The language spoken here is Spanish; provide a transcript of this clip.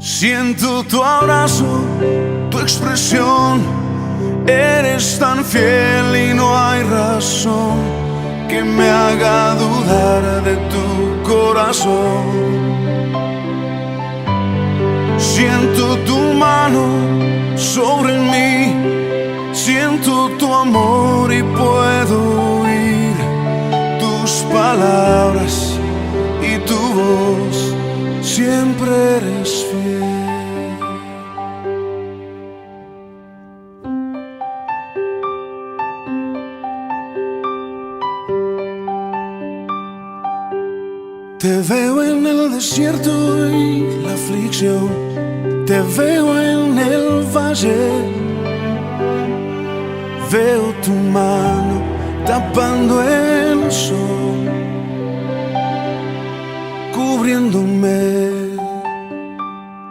Siento tu abrazo, tu expresión. Eres tan fiel y no hay razón que me haga dudar de tu corazón. Siento tu mano sobre mí, siento tu amor y puedo oír tus palabras y tu voz. Siempre eres fiel. Te veo en el desierto y la aflicción, te veo en el valle. Veo tu mano tapando el sol, cubriéndome